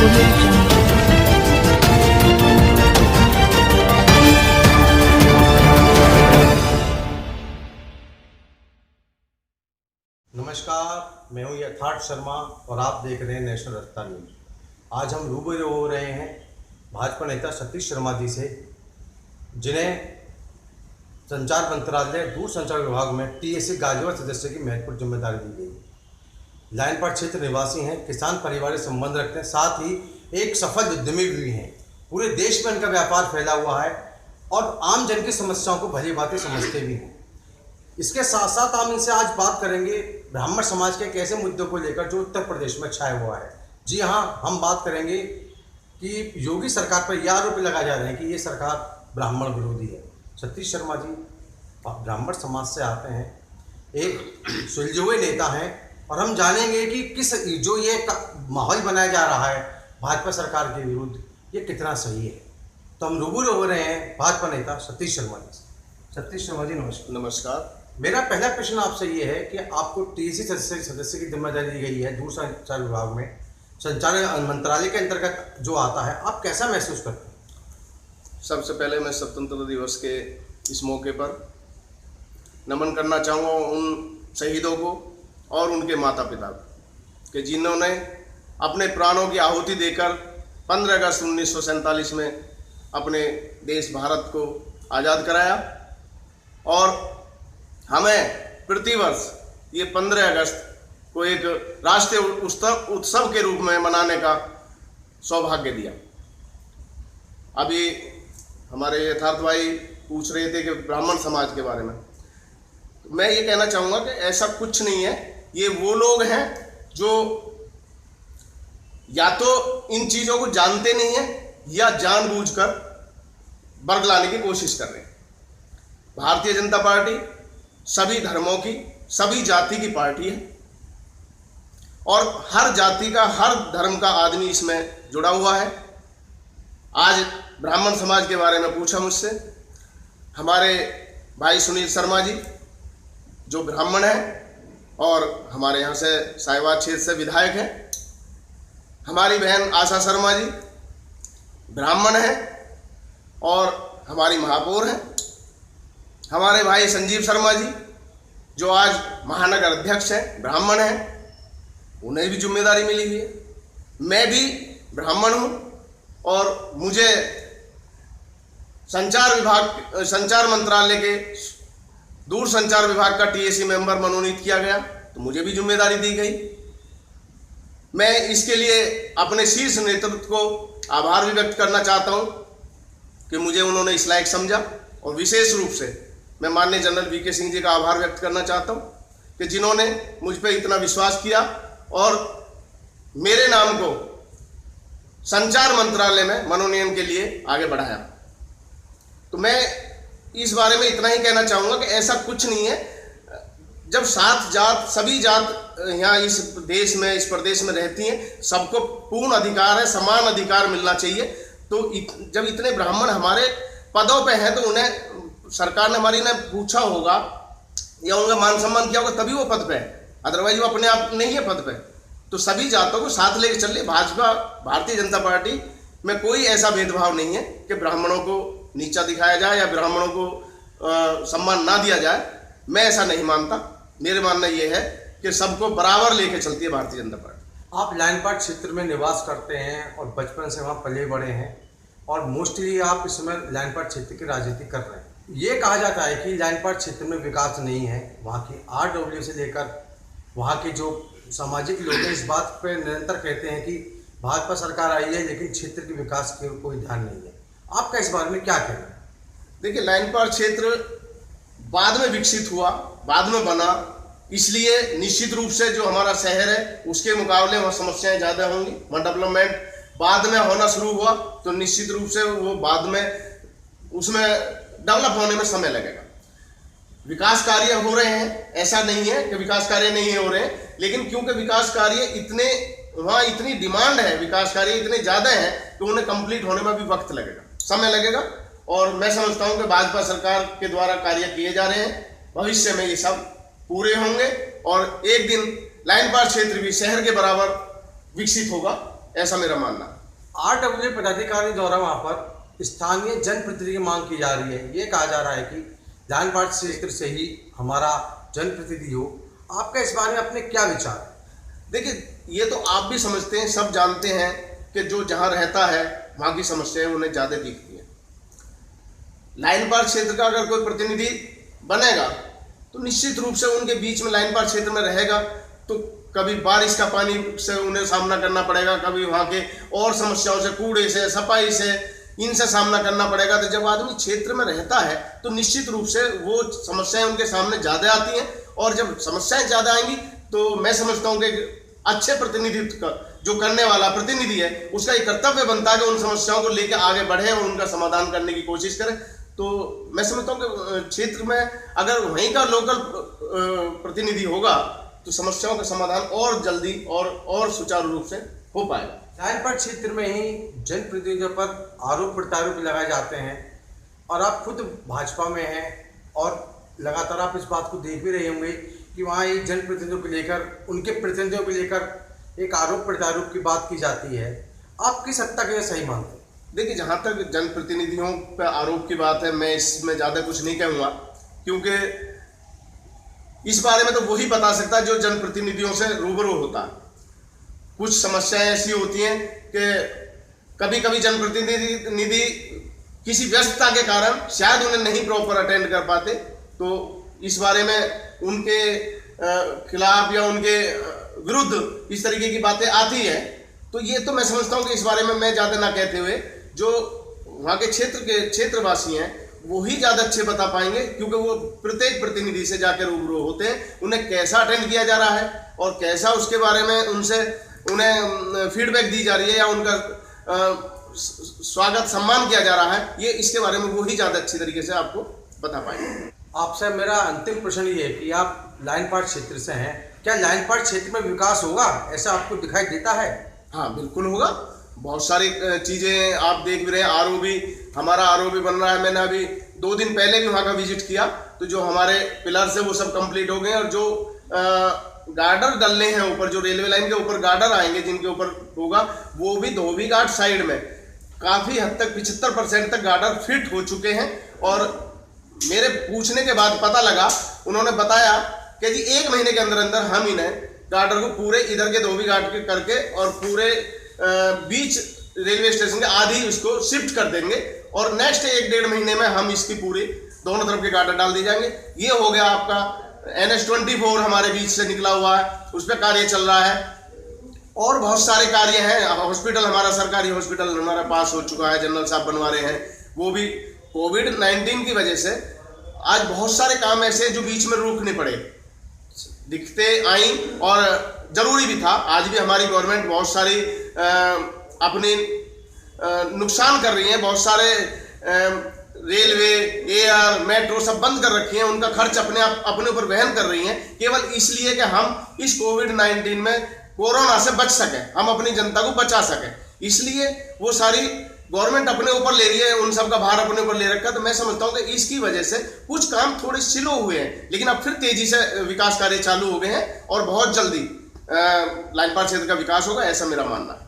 audio jungle. नमस्कार, मैं हूं यथार्थ शर्मा और आप देख रहे हैं नेशनल रफ्तार न्यूज। आज हम रूबरू हो रहे हैं भाजपा नेता सतीश शर्मा जी से, जिन्हें संचार मंत्रालय दूरसंचार विभाग में टीएसी गाजियाबाद सदस्य की महत्वपूर्ण जिम्मेदारी दी गई। लाइनपाट क्षेत्र निवासी हैं, किसान परिवार से संबंध रखते हैं, साथ ही एक सफल उद्यमी भी हैं। पूरे देश में इनका व्यापार फैला हुआ है और आम जन की समस्याओं को भली भांति समझते भी हैं। इसके साथ साथ हम इनसे आज बात करेंगे ब्राह्मण समाज के एक ऐसे मुद्दों को लेकर जो उत्तर प्रदेश में छाया हुआ है। जी हाँ, हम बात करेंगे कि योगी सरकार पर यह आरोप लगाए जा रहे हैं कि ये सरकार ब्राह्मण विरोधी है। सतीश शर्मा जी ब्राह्मण समाज से आते हैं, एक सुलझे हुए नेता हैं, और हम जानेंगे कि किस जो ये माहौल बनाया जा रहा है भाजपा सरकार के विरुद्ध, ये कितना सही है। तो हम रूबरू हो रहे हैं भाजपा नेता सतीश शर्मा जी से। सतीश शर्मा जी नमस्कार। नमस्कार। मेरा पहला प्रश्न आपसे ये है कि आपको टीएसी सदस्य की जिम्मेदारी दी गई है दूरसंचार विभाग में, संचार मंत्रालय के अंतर्गत जो आता है, आप कैसा महसूस करते हैं? सबसे पहले मैं स्वतंत्रता दिवस के इस मौके पर नमन करना चाहूँगा उन शहीदों को और उनके माता पिता को कि जिन्होंने अपने प्राणों की आहुति देकर 15 अगस्त 1947 में अपने देश भारत को आज़ाद कराया। और हमें प्रतिवर्ष ये 15 अगस्त को एक राष्ट्रीय उत्सव के रूप में मनाने का सौभाग्य दिया। अभी हमारे यथार्थ भाई पूछ रहे थे कि ब्राह्मण समाज के बारे में, तो मैं ये कहना चाहूँगा कि ऐसा कुछ नहीं है। ये वो लोग हैं जो या तो इन चीज़ों को जानते नहीं हैं या जानबूझकर वर्ग लाने की कोशिश कर रहे हैं। भारतीय जनता पार्टी सभी धर्मों की, सभी जाति की पार्टी है और हर जाति का, हर धर्म का आदमी इसमें जुड़ा हुआ है। आज ब्राह्मण समाज के बारे में पूछा मुझसे हमारे भाई सुनील शर्मा जी जो ब्राह्मण हैं और हमारे यहाँ से साहिवाल क्षेत्र से विधायक हैं, हमारी बहन आशा शर्मा जी ब्राह्मण हैं और हमारी महापौर हैं, हमारे भाई संजीव शर्मा जी जो आज महानगर अध्यक्ष हैं ब्राह्मण हैं, उन्हें भी जिम्मेदारी मिली हुई है। मैं भी ब्राह्मण हूँ और मुझे संचार मंत्रालय के दूरसंचार विभाग का टीएसी मेंबर मनोनीत किया गया, तो मुझे भी जिम्मेदारी दी गई। मैं इसके लिए अपने शीर्ष नेतृत्व को आभार भी व्यक्त करना चाहता हूँ कि मुझे उन्होंने इस लायक समझा, और विशेष रूप से मैं माननीय जनरल वीके सिंह जी का आभार व्यक्त करना चाहता हूँ कि जिन्होंने मुझ पर इतना विश्वास किया और मेरे नाम को संचार मंत्रालय में मनोनयन के लिए आगे बढ़ाया। तो मैं इस बारे में इतना ही कहना चाहूँगा कि ऐसा कुछ नहीं है। जब सभी जात यहाँ इस देश में, इस प्रदेश में रहती हैं, सबको पूर्ण अधिकार है, समान अधिकार मिलना चाहिए। तो जब इतने ब्राह्मण हमारे पदों पे हैं तो उन्हें सरकार ने हमारी ने पूछा होगा या उनका मान सम्मान किया होगा तभी वो पद पे है, अदरवाइज वो अपने आप नहीं है पद पे। तो सभी जातों को साथ लेकर चल रही भाजपा, भारतीय जनता पार्टी में कोई ऐसा भेदभाव नहीं है कि ब्राह्मणों को नीचा दिखाया जाए या ब्राह्मणों को सम्मान ना दिया जाए। मैं ऐसा नहीं मानता। मेरे मानना ये है कि सबको बराबर लेके चलती है भारतीय जनता पार्टी। आप लाइनपाट क्षेत्र में निवास करते हैं और बचपन से वहाँ पले बड़े हैं और मोस्टली आप इस समय लाइनपाट क्षेत्र की राजनीति कर रहे हैं। ये कहा जाता है कि लाइनपाट क्षेत्र में विकास नहीं है। वहाँ की RW से लेकर वहाँ के जो सामाजिक लोग हैं इस बात पर निरंतर कहते हैं कि भाजपा सरकार आई है लेकिन क्षेत्र के विकास की कोई ध्यान नहीं है। आपका इस बारे में क्या कहना है? देखिए, लाइनपाट क्षेत्र बाद में विकसित हुआ, बाद में बना, इसलिए निश्चित रूप से जो हमारा शहर है उसके मुकाबले वहाँ समस्याएं ज़्यादा होंगी। वहाँ डेवलपमेंट बाद में होना शुरू हुआ तो निश्चित रूप से वो बाद में उसमें डेवलप होने में समय लगेगा। विकास कार्य हो रहे हैं, ऐसा नहीं है कि विकास कार्य नहीं हो रहे हैं, लेकिन क्योंकि विकास कार्य इतने, वहाँ इतनी डिमांड है, विकास कार्य इतने ज़्यादा हैं तो उन्हें कंप्लीट होने में भी वक्त लगेगा, समय लगेगा। और मैं समझता हूँ कि भाजपा सरकार के द्वारा कार्य किए जा रहे हैं, भविष्य में ये सब पूरे होंगे और एक दिन लाइनपाट क्षेत्र भी शहर के बराबर विकसित होगा। ऐसा मेरा मानना है। RWA पदाधिकारी द्वारा वहाँ पर स्थानीय जनप्रतिनिधि की मांग की जा रही है। ये कहा जा रहा है कि लाइन पार्ट क्षेत्र से ही हमारा जनप्रतिनिधि हो। आपका इस बारे में अपने क्या विचार है? देखिए, ये तो आप भी समझते हैं, सब जानते हैं कि जो जहाँ रहता है वहाँ की समस्याएं उन्हें ज़्यादा दिखती हैं। लाइन पार क्षेत्र का अगर कोई प्रतिनिधि बनेगा तो निश्चित रूप से उनके बीच में लाइन पार क्षेत्र में रहेगा, तो कभी बारिश का पानी से उन्हें सामना करना पड़ेगा, कभी वहाँ के और समस्याओं से, कूड़े से, सफाई से, इनसे सामना करना पड़ेगा। तो जब आदमी क्षेत्र में रहता है तो निश्चित रूप से वो समस्याएं उनके सामने ज़्यादा आती हैं, और जब समस्याएं ज़्यादा आएंगी तो मैं समझता हूँ कि अच्छे प्रतिनिधित्व का जो करने वाला प्रतिनिधि है उसका एक कर्तव्य बनता है कि उन समस्याओं को लेकर आगे बढ़े और उनका समाधान करने की कोशिश करे। तो मैं समझता हूँ कि क्षेत्र में अगर वहीं का लोकल प्रतिनिधि होगा तो समस्याओं का समाधान और जल्दी और सुचारू रूप से हो पाएगा। लाइन पार्ट क्षेत्र में ही जनप्रतिनिधियों पर आरोप प्रत्यारोप लगाए जाते हैं, और आप खुद भाजपा में हैं और लगातार आप इस बात को देख भी रहे होंगे कि वहाँ एक जनप्रतिनिधियों को लेकर, उनके प्रतिनिधियों को लेकर एक आरोप प्रत्यारोप की बात की जाती है। आप किस हद तक ये सही मानते हैं? देखिए, जहाँ तक जनप्रतिनिधियों पर आरोप की बात है, मैं इसमें ज़्यादा कुछ नहीं कहूँगा, क्योंकि इस बारे में तो वही बता सकता है जो जनप्रतिनिधियों से रूबरू होता है। कुछ समस्याएं ऐसी होती हैं कि कभी कभी जनप्रतिनिधि किसी व्यस्तता के कारण शायद उन्हें नहीं प्रॉपर अटेंड कर पाते, तो इस बारे में उनके खिलाफ या उनके विरुद्ध इस तरीके की बातें आती है। तो ये तो मैं समझता हूँ कि इस बारे में मैं ज़्यादा ना कहते हुए जो वहाँ के क्षेत्रवासी हैं वो ही ज़्यादा अच्छे बता पाएंगे, क्योंकि वो प्रत्येक प्रतिनिधि से जाकर रूबरू होते हैं, उन्हें कैसा अटेंड किया जा रहा है और कैसा उसके बारे में उन्हें फीडबैक दी जा रही है या उनका स्वागत सम्मान किया जा रहा है, ये इसके बारे में वो ही ज़्यादा अच्छी तरीके से आपको बता पाएंगे। आपसे मेरा अंतिम प्रश्न ये है कि आप लाइन पार्ट क्षेत्र से हैं, क्या लाइन पार्ट क्षेत्र में विकास होगा, ऐसा आपको दिखाई देता है? हाँ, बिल्कुल होगा। बहुत सारी चीज़ें आप देख भी रहे हैं। हमारा ROB बन रहा है। मैंने अभी 2 दिन पहले भी वहाँ का विजिट किया, तो जो हमारे पिलर्स है वो सब कंप्लीट हो गए, और जो गार्डर डलने हैं ऊपर, जो रेलवे लाइन के ऊपर गार्डर आएंगे जिनके ऊपर होगा, वो भी धोबी घाट साइड में काफ़ी हद तक 75% तक गार्डर फिट हो चुके हैं। और मेरे पूछने के बाद पता लगा, उन्होंने बताया कि जी 1 महीने के अंदर अंदर हम इन्हें गार्डर को पूरे इधर के धोबी घाट के करके और पूरे बीच रेलवे स्टेशन के आधी उसको शिफ्ट कर देंगे, और नेक्स्ट 1-1.5 महीने में हम इसकी पूरी दोनों तरफ के गार्डर डाल दिए जाएंगे। ये हो गया आपका NH24 हमारे बीच से निकला हुआ है, उस पर कार्य चल रहा है, और बहुत सारे कार्य हैं। हॉस्पिटल, हमारा सरकारी हॉस्पिटल हमारा पास हो चुका है, जनरल साहब बनवा रहे हैं, वो भी कोविड-19 की वजह से आज बहुत सारे काम ऐसे जो बीच में रोकने पड़े, दिखते आई और जरूरी भी था। आज भी हमारी गवर्नमेंट बहुत सारी अपनी नुकसान कर रही है, बहुत सारे रेलवे, एयर, मेट्रो सब बंद कर रखी हैं, उनका खर्च अपने ऊपर वहन कर रही हैं, केवल इसलिए कि हम इस कोविड-19 में कोरोना से बच सकें, हम अपनी जनता को बचा सकें। इसलिए वो सारी गवर्नमेंट अपने ऊपर ले रही है, उन सब का भार अपने ऊपर ले रखा। तो मैं समझता हूँ कि इसकी वजह से कुछ काम थोड़े स्लो हुए हैं, लेकिन अब फिर तेजी से विकास कार्य चालू हो गए हैं और बहुत जल्दी लाइन पार क्षेत्र का विकास होगा, ऐसा मेरा मानना है।